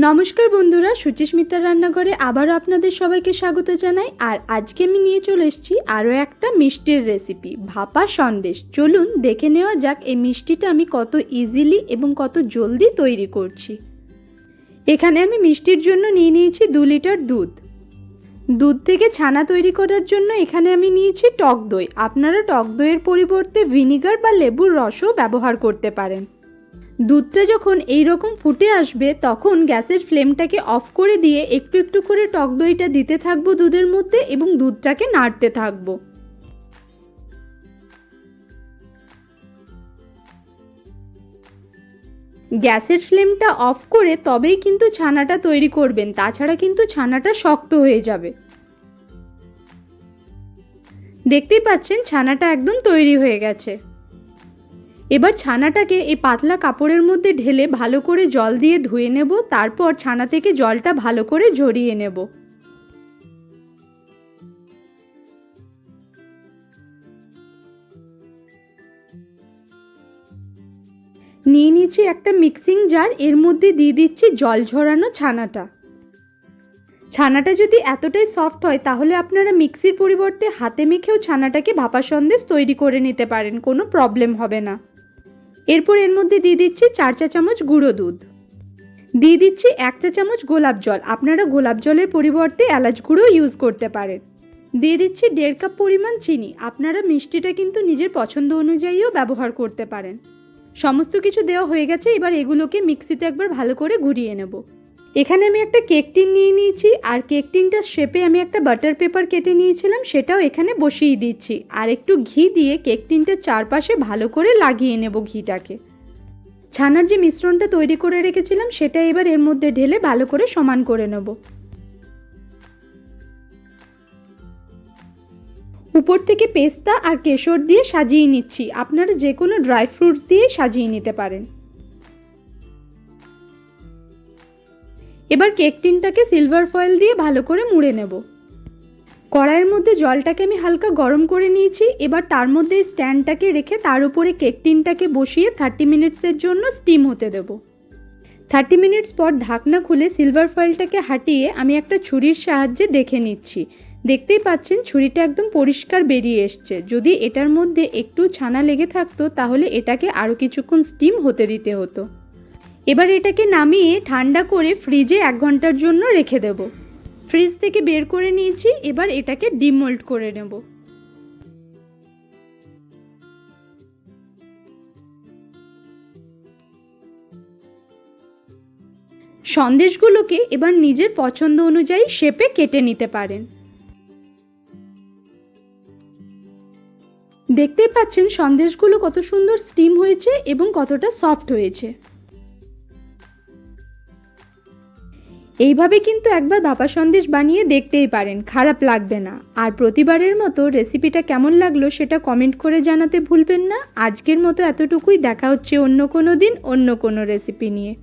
নমস্কার বন্ধুরা, সুচিস্মিতার রান্নাঘরে আবারও আপনাদের সবাইকে স্বাগত জানাই। আর আজকে আমি নিয়ে চলে এসেছি আরও একটা মিষ্টির রেসিপি, ভাপা সন্দেশ। চলুন দেখে নেওয়া যাক এই মিষ্টিটা আমি কত ইজিলি এবং কত জলদি তৈরি করছি। এখানে আমি মিষ্টির জন্য নিয়ে নিয়েছি 2 লিটার দুধ। দুধ থেকে ছানা তৈরি করার জন্য এখানে আমি নিয়েছি টক দই। আপনারা টক দইয়ের পরিবর্তে ভিনিগার বা লেবুর রসও ব্যবহার করতে পারেন। দুধটা যখন এই রকম ফুটে আসবে তখন গ্যাসের ফ্লেমটাকে অফ করে দিয়ে একটু একটু করে টক দইটা দিতে থাকবো দুধের মধ্যে এবং দুধটাকে নাড়তে থাকবো। গ্যাসের ফ্লেমটা অফ করে তবেই কিন্তু ছানাটা তৈরি করবেন, তাছাড়া কিন্তু ছানাটা শক্ত হয়ে যাবে। দেখতেই পাচ্ছেন ছানাটা একদম তৈরি হয়ে গেছে। এবার ছানাটাকে এই পাতলা কাপড়ের মধ্যে ঢেলে ভালো করে জল দিয়ে ধুয়ে নেব। তারপর ছানা থেকে জলটা ভালো করে ঝরিয়ে নেব। নিয়ে নিচ্ছি একটা মিক্সিং জার, এর মধ্যে দিয়ে দিচ্ছি জল ঝরানো ছানাটা। ছানাটা যদি এতটাই সফট হয় তাহলে আপনারা মিক্সির পরিবর্তে হাতে মেখেও ছানাটাকে ভাপা সন্দেশ তৈরি করে নিতে পারেন, কোনো প্রবলেম হবে না। এরপর এর মধ্যে দিয়ে দিচ্ছি 4 চা চামচ গুঁড়ো দুধ, দিয়ে দিচ্ছি 1 চা চামচ গোলাপ জল। আপনারা গোলাপ জলের পরিবর্তে এলাচ গুঁড়ো ইউজ করতে পারেন। দিয়ে দিচ্ছি 1.5 কাপ পরিমাণ চিনি। আপনারা মিষ্টিটা কিন্তু নিজের পছন্দ অনুযায়ীও ব্যবহার করতে পারেন। সমস্ত কিছু দেওয়া হয়ে গেছে, এবার এগুলোকে মিক্সিতে একবার ভালো করে ঘুরিয়ে নেব। এখানে আমি একটা কেক টিন নিয়ে নিয়েছি, আর কেক টিনটার শেপে আমি একটা বাটার পেপার কেটে নিয়েছিলাম, সেটাও এখানে বসিয়ে দিচ্ছি। আর একটু ঘি দিয়ে কেক টিনটার চারপাশে ভালো করে লাগিয়ে নেব ঘিটাকে। ছানার যে মিশ্রণটা তৈরি করে রেখেছিলাম সেটা এবার এর মধ্যে ঢেলে ভালো করে সমান করে নেব। উপর থেকে পেস্তা আর কেশর দিয়ে সাজিয়ে নিচ্ছি। আপনারা যে কোনো ড্রাই ফ্রুটস দিয়ে সাজিয়ে নিতে পারেন। এবার কেক টিনটাকে সিলভার ফয়েল দিয়ে ভালো করে মুড়ে নেব। কড়াইয়ের মধ্যে জলটাকে আমি হালকা গরম করে নিয়েছি। এবার তার মধ্যে স্ট্যান্ডটাকে রেখে তার উপরে কেক টিনটাকে বসিয়ে 30 মিনিটসের জন্য স্টিম হতে দেব। 30 মিনিটস পর ঢাকনা খুলে সিলভার ফয়েলটাকে হাটিয়ে আমি একটা ছুরির সাহায্যে দেখে নিচ্ছি। দেখতেই পাচ্ছেন ছুরিটা একদম পরিষ্কার বেরিয়ে এসছে। যদি এটার মধ্যে একটু ছানা লেগে থাকতো তাহলে এটাকে আরও কিছুক্ষণ স্টিম হতে দিতে হতো। এবার এটাকে নামিয়ে ঠান্ডা করে ফ্রিজে 1 ঘন্টার জন্য রেখে দেব। ফ্রিজ থেকে বের করে নিয়েছি, এবার এটাকে ডিমোল্ড করে নেব। সন্দেশগুলোকে এবার নিজের পছন্দ অনুযায়ী শেপে কেটে নিতে পারেন। দেখতেই পাচ্ছেন সন্দেশগুলো কত সুন্দর স্টিম হয়েছে এবং কতটা সফট হয়েছে। এইভাবে কিন্তু একবার ভাপা সন্দেশ বানিয়ে দেখতেই পারেন, খারাপ লাগবে না। আর প্রতিবারের মতো রেসিপিটা কেমন লাগলো সেটা কমেন্ট করে জানাতে ভুলবেন না। আজকের মতো এতটুকুই, দেখা হচ্ছে অন্য কোনো দিন অন্য কোনো রেসিপি নিয়ে।